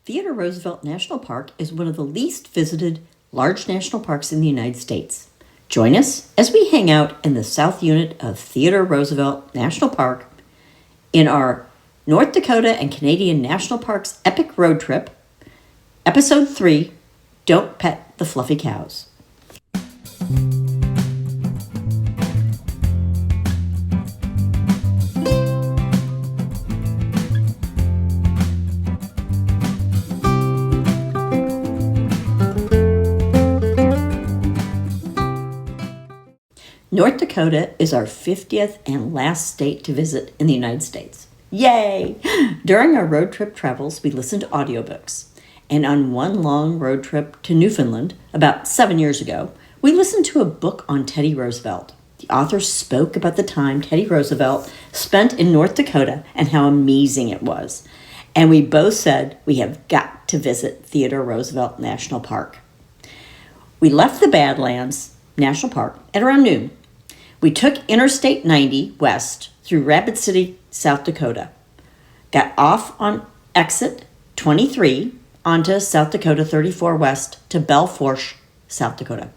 Theodore Roosevelt National Park is one of the least visited large national parks in the United States. Join us as we hang out in the South Unit of Theodore Roosevelt National Park in our North Dakota and Canadian National Parks epic road trip, Episode 3, Don't Pet the Fluffy Cows. North Dakota is our 50th and last state to visit in the United States. Yay! During our road trip travels, we listened to audiobooks. And on one long road trip to Newfoundland, about 7 years ago, we listened to a book on Teddy Roosevelt. The author spoke about the time Teddy Roosevelt spent in North Dakota and how amazing it was. And we both said we have got to visit Theodore Roosevelt National Park. We left the Badlands National Park at around noon. We took Interstate 90 west through Rapid City, South Dakota, got off on exit 23 onto South Dakota 34 west to Belforche, South Dakota.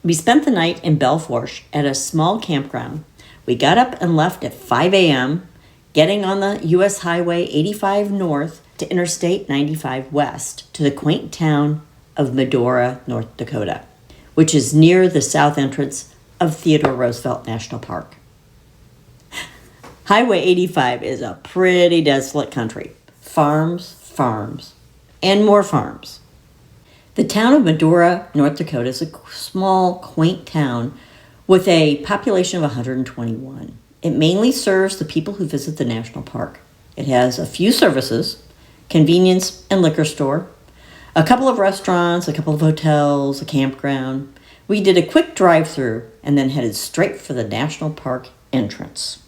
We spent the night in Belforche at a small campground. We got up and left at 5 a.m., getting on the U.S. Highway 85 north to Interstate 95 west to the quaint town of Medora, North Dakota, which is near the south entrance of Theodore Roosevelt National Park. Highway 85 is a pretty desolate country. Farms, and more farms. The town of Medora, North Dakota is a small, quaint town with a population of 121. It mainly serves the people who visit the national park. It has a few services, convenience and liquor store, a couple of restaurants, a couple of hotels, a campground. We did a quick drive-through and then headed straight for the national park entrance.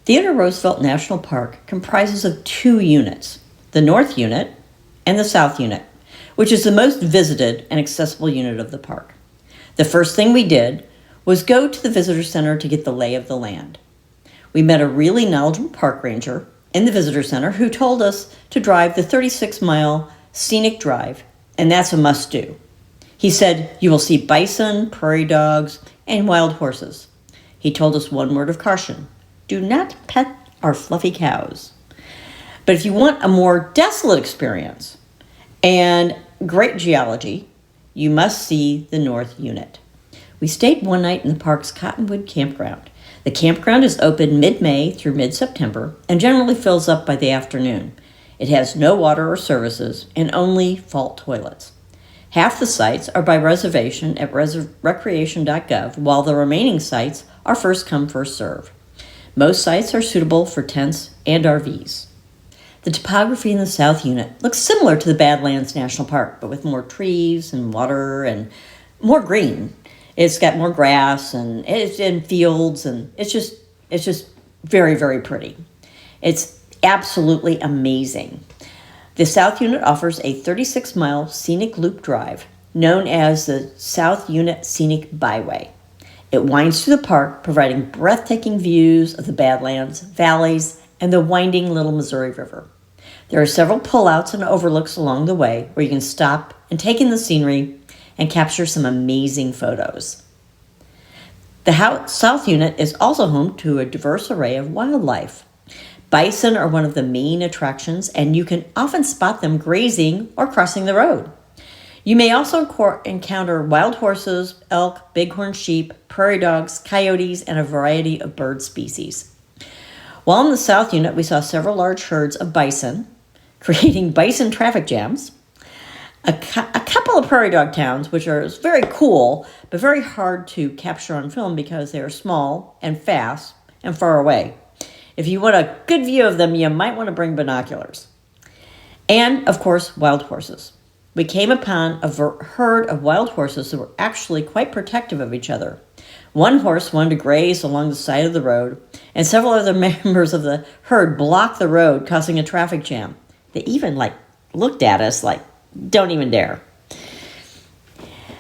Theodore Roosevelt National Park comprises of two units, the North Unit and the South Unit, which is the most visited and accessible unit of the park. The first thing we did was go to the visitor center to get the lay of the land. We met a really knowledgeable park ranger in the visitor center who told us to drive the 36-mile scenic drive, and that's a must-do. He said, you will see bison, prairie dogs, and wild horses. He told us one word of caution. Do not pet our fluffy cows. But if you want a more desolate experience and great geology, you must see the North Unit. We stayed one night in the park's Cottonwood Campground. The campground is open mid-May through mid-September and generally fills up by the afternoon. It has no water or services and only fault toilets. Half the sites are by reservation at recreation.gov, while the remaining sites are first come, first serve. Most sites are suitable for tents and RVs. The topography in the South Unit looks similar to the Badlands National Park, but with more trees and water and more green. It's got more grass and it's in fields, and it's just very, very pretty. It's absolutely amazing. The South Unit offers a 36-mile scenic loop drive known as the South Unit Scenic Byway. It winds through the park, providing breathtaking views of the Badlands, valleys, and the winding Little Missouri River. There are several pullouts and overlooks along the way where you can stop and take in the scenery and capture some amazing photos. The South Unit is also home to a diverse array of wildlife. Bison are one of the main attractions, and you can often spot them grazing or crossing the road. You may also encounter wild horses, elk, bighorn sheep, prairie dogs, coyotes, and a variety of bird species. While in the South Unit, we saw several large herds of bison, creating bison traffic jams, a couple of prairie dog towns, which are very cool, but very hard to capture on film because they are small and fast and far away. If you want a good view of them, you might want to bring binoculars. And, of course, wild horses. We came upon a herd of wild horses that were actually quite protective of each other. One horse wanted to graze along the side of the road, and several other members of the herd blocked the road, causing a traffic jam. They even, looked at us like, don't even dare.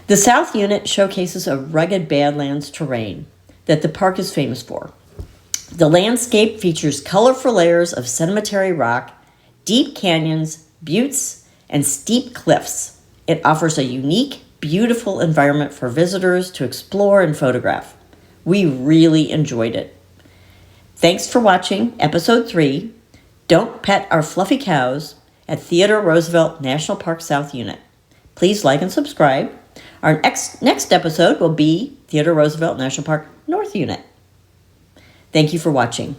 The South Unit showcases a rugged Badlands terrain that the park is famous for. The landscape features colorful layers of sedimentary rock, deep canyons, buttes, and steep cliffs. It offers a unique, beautiful environment for visitors to explore and photograph. We really enjoyed it. Thanks for watching Episode 3, Don't Pet Our Fluffy Cows at Theodore Roosevelt National Park South Unit. Please like and subscribe. Our next episode will be Theodore Roosevelt National Park North Unit. Thank you for watching.